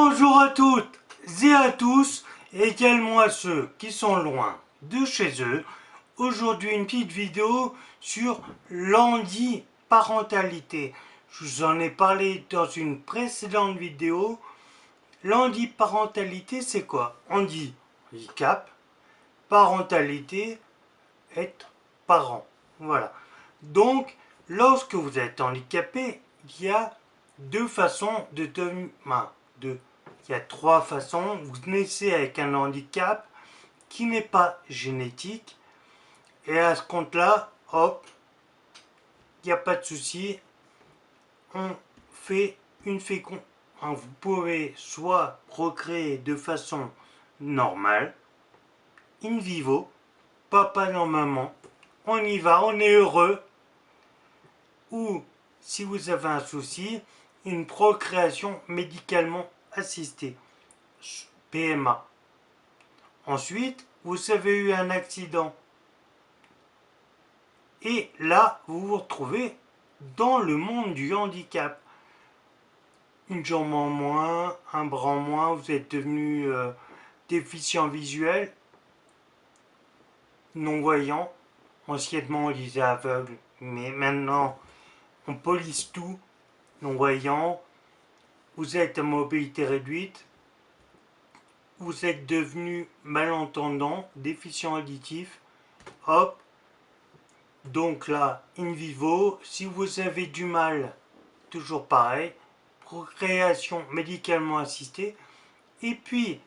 Bonjour à toutes et à tous, également à ceux qui sont loin de chez eux. Aujourd'hui, une petite vidéo sur l'handiparentalité. Je vous en ai parlé dans une précédente vidéo. L'handiparentalité, c'est quoi? Handicap, parentalité, être parent. Voilà. Donc, lorsque vous êtes handicapé, il y a deux façons de devenir. Il y a trois façons. Vous naissez avec un handicap qui n'est pas génétique. Et à ce compte-là, hop, il n'y a pas de souci. On fait une fécondation. Vous pouvez soit procréer de façon normale, in vivo, papa non maman, on y va, on est heureux. Ou si vous avez un souci, une procréation médicalement assistée, PMA. Ensuite, vous avez eu un accident. Et là, vous vous retrouvez dans le monde du handicap. Une jambe en moins, un bras en moins, vous êtes devenu déficient visuel, non-voyant. Anciennement, on disait aveugle, mais maintenant, on police tout. Non-voyant, vous êtes à mobilité réduite, vous êtes devenu malentendant, déficient auditif, hop. Donc là, in vivo, si vous avez du mal, toujours pareil, procréation médicalement assistée. Et puis,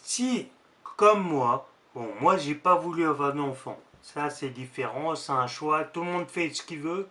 si, comme moi, bon, moi j'ai pas voulu avoir d'enfant, ça c'est différent, c'est un choix, tout le monde fait ce qu'il veut.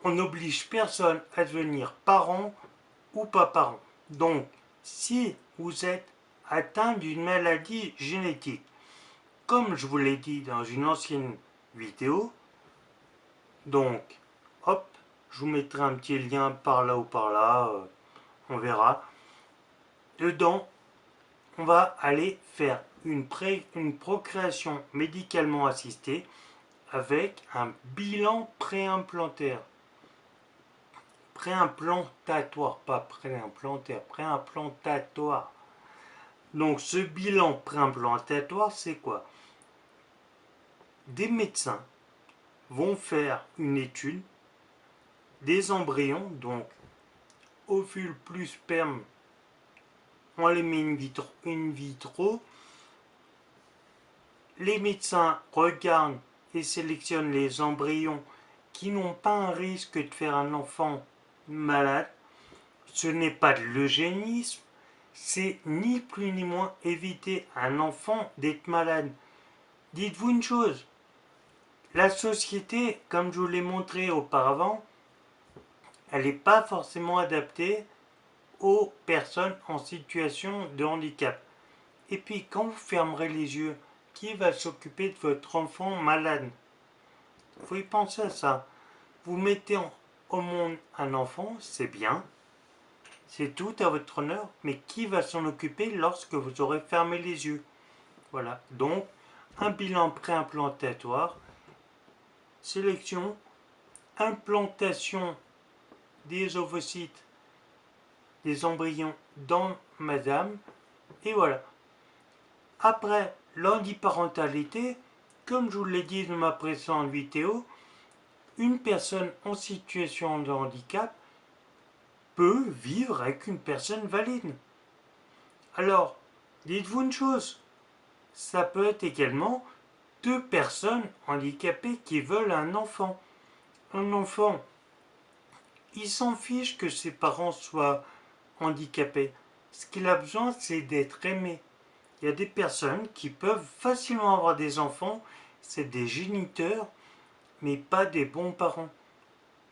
On n'oblige personne à devenir parent ou pas parent. Donc, si vous êtes atteint d'une maladie génétique, comme je vous l'ai dit dans une ancienne vidéo, donc, hop, je vous mettrai un petit lien par là ou par là, on verra. Dedans, on va aller faire une procréation médicalement assistée avec un bilan préimplantaire. Préimplantatoire, pas préimplantaire, préimplantatoire. Donc ce bilan préimplantatoire, c'est quoi? Des médecins vont faire une étude des embryons, donc ovule plus sperme, on les met in vitro. Les médecins regardent et sélectionnent les embryons qui n'ont pas un risque de faire un enfant malade. Ce n'est pas de l'eugénisme, c'est ni plus ni moins éviter à un enfant d'être malade. Dites-vous une chose, la société, comme je vous l'ai montré auparavant, elle n'est pas forcément adaptée aux personnes en situation de handicap. Et puis, quand vous fermerez les yeux, qui va s'occuper de votre enfant malade? Il faut y penser à ça. Vous mettez au monde un enfant, c'est bien, c'est tout à votre honneur, mais qui va s'en occuper lorsque vous aurez fermé les yeux? Voilà, donc un bilan préimplantatoire, sélection, implantation des ovocytes, des embryons dans madame, et voilà. Après, l'handiparentalité, comme je vous l'ai dit dans ma précédente vidéo, une personne en situation de handicap peut vivre avec une personne valide. Alors, dites-vous une chose, ça peut être également deux personnes handicapées qui veulent un enfant. Un enfant, il s'en fiche que ses parents soient handicapés. Ce qu'il a besoin, c'est d'être aimé. Il y a des personnes qui peuvent facilement avoir des enfants, c'est des géniteurs, mais pas des bons parents.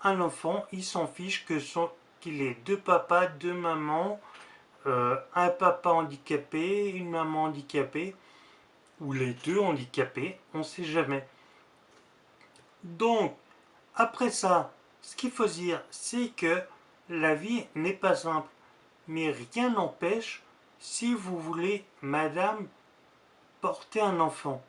Un enfant, il s'en fiche qu'il ait deux papas, deux mamans, un papa handicapé, une maman handicapée, ou les deux handicapés, on ne sait jamais. Donc, après ça, ce qu'il faut dire, c'est que la vie n'est pas simple. Mais rien n'empêche, si vous voulez, madame, porter un enfant.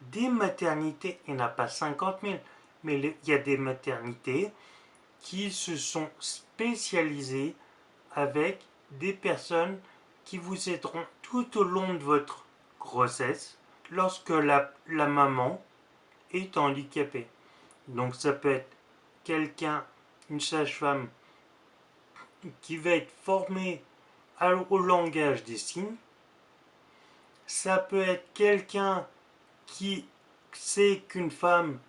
Des maternités, il n'y en a pas 50 000, mais il y a des maternités qui se sont spécialisées avec des personnes qui vous aideront tout au long de votre grossesse lorsque la maman est handicapée. Donc ça peut être quelqu'un, une sage-femme qui va être formée au langage des signes. Ça peut être quelqu'un qui sait qu'une femme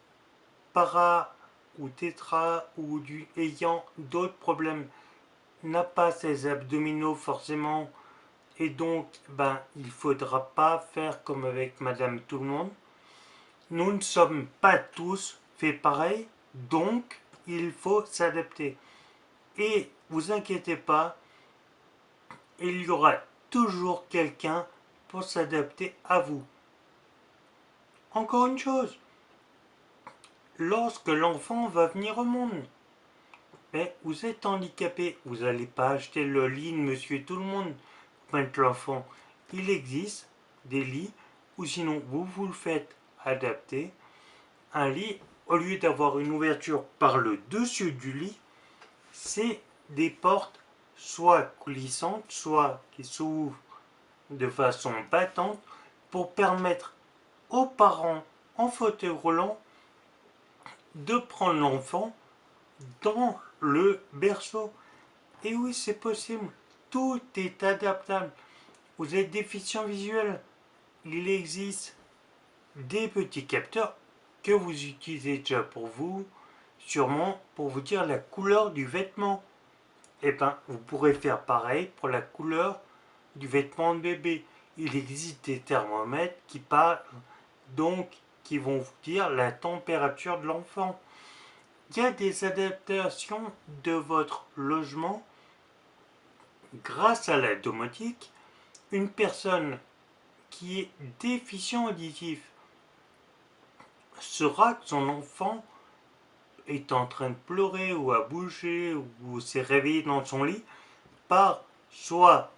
para ou tétra ou ayant d'autres problèmes n'a pas ses abdominaux forcément et donc il faudra pas faire comme avec Madame Tout le Monde. Nous ne sommes pas tous faits pareil, donc il faut s'adapter. Et vous inquiétez pas, il y aura toujours quelqu'un pour s'adapter à vous. Encore une chose, lorsque l'enfant va venir au monde, mais vous êtes handicapé, vous n'allez pas acheter le lit de Monsieur Tout le Monde pour mettre l'enfant. Il existe des lits, ou sinon vous le faites adapter. Un lit, au lieu d'avoir une ouverture par le dessus du lit, c'est des portes soit coulissantes, soit qui s'ouvrent de façon battante pour permettre aux parents en fauteuil roulant de prendre l'enfant dans le berceau. Et oui, c'est possible. Tout est adaptable. Vous êtes déficient visuel. Il existe des petits capteurs que vous utilisez déjà pour vous, sûrement pour vous dire la couleur du vêtement. Et vous pourrez faire pareil pour la couleur du vêtement de bébé. Il existe des thermomètres qui parlent, donc qui vont vous dire la température de l'enfant. Il y a des adaptations de votre logement grâce à la domotique. Une personne qui est déficient auditif saura que son enfant est en train de pleurer ou à bouger ou s'est réveillé dans son lit par soit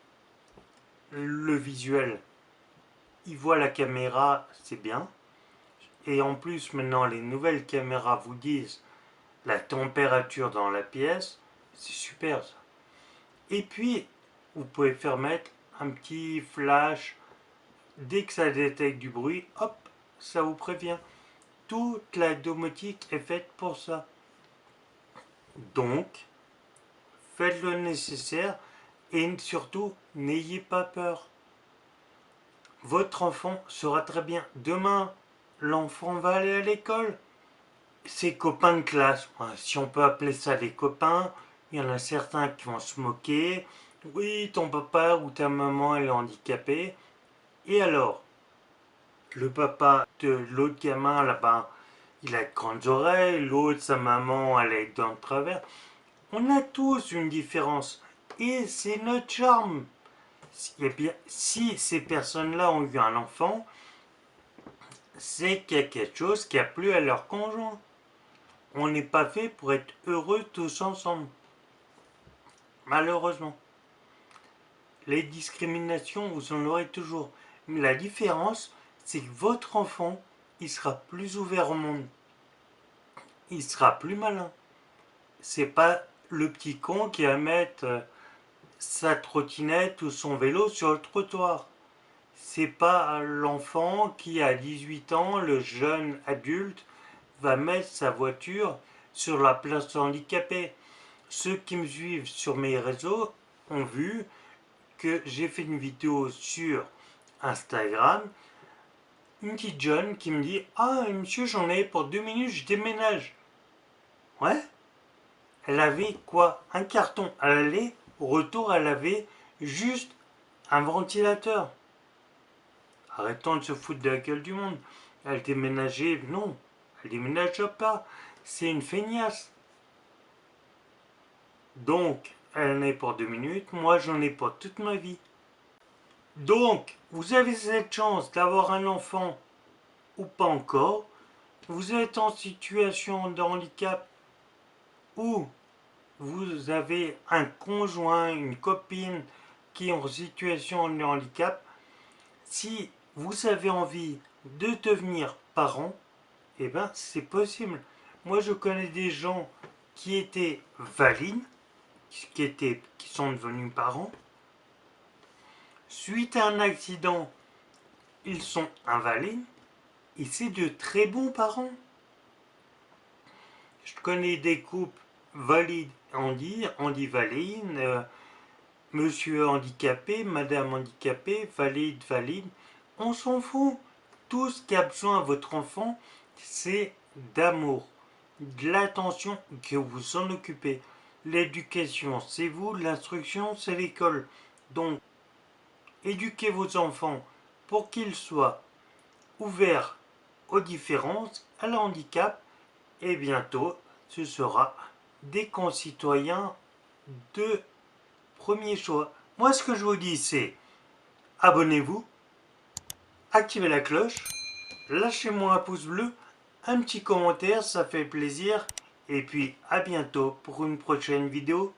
le visuel, il voit la caméra, c'est bien, et en plus maintenant les nouvelles caméras vous disent la température dans la pièce, c'est super ça. Et puis vous pouvez faire mettre un petit flash, dès que ça détecte du bruit, hop, ça vous prévient. Toute la domotique est faite pour ça. Donc, faites le nécessaire et surtout, n'ayez pas peur. Votre enfant sera très bien. Demain, l'enfant va aller à l'école. Ses copains de classe, si on peut appeler ça des copains, il y en a certains qui vont se moquer. Oui, ton papa ou ta maman elle est handicapée. Et alors, le papa de l'autre gamin là-bas, il a de grandes oreilles, l'autre, sa maman, elle a les dents de travers. On a tous une différence. Et c'est notre charme. Et bien, si ces personnes-là ont eu un enfant, c'est qu'il y a quelque chose qui a plu à leur conjoint. On n'est pas fait pour être heureux tous ensemble. Malheureusement. Les discriminations, vous en aurez toujours. Mais la différence, c'est que votre enfant, il sera plus ouvert au monde. Il sera plus malin. C'est pas le petit con qui va mettre sa trottinette ou son vélo sur le trottoir. C'est pas l'enfant qui a 18 ans, le jeune adulte, va mettre sa voiture sur la place handicapée. Ceux qui me suivent sur mes réseaux ont vu que j'ai fait une vidéo sur Instagram. Une petite jeune qui me dit: ah monsieur, j'en ai pour 2 minutes, je déménage. Ouais. Elle avait quoi? Un carton à l'aller, au retour elle avait juste un ventilateur. Arrêtons de se foutre de la gueule du monde. Elle déménageait, non, elle déménage pas. C'est une feignasse. Donc, elle en est pour 2 minutes, moi j'en ai pour toute ma vie. Donc, vous avez cette chance d'avoir un enfant ou pas encore. Vous êtes en situation de handicap ou vous avez un conjoint, une copine qui est en situation de handicap. Si vous avez envie de devenir parent, eh c'est possible. Moi, je connais des gens qui étaient valides, qui sont devenus parents. Suite à un accident, ils sont invalides et c'est de très bons parents. Je connais des couples valides, on dit valide, monsieur handicapé, madame handicapée, valide, on s'en fout. Tout ce qu'a besoin votre enfant, c'est d'amour, de l'attention, que vous en occupez. L'éducation, c'est vous, l'instruction, c'est l'école. Donc, éduquez vos enfants pour qu'ils soient ouverts aux différences, à l'handicap, et bientôt, ce sera des concitoyens de premier choix. Moi, ce que je vous dis, c'est abonnez-vous, activez la cloche, lâchez-moi un pouce bleu, un petit commentaire, ça fait plaisir. Et puis, à bientôt pour une prochaine vidéo.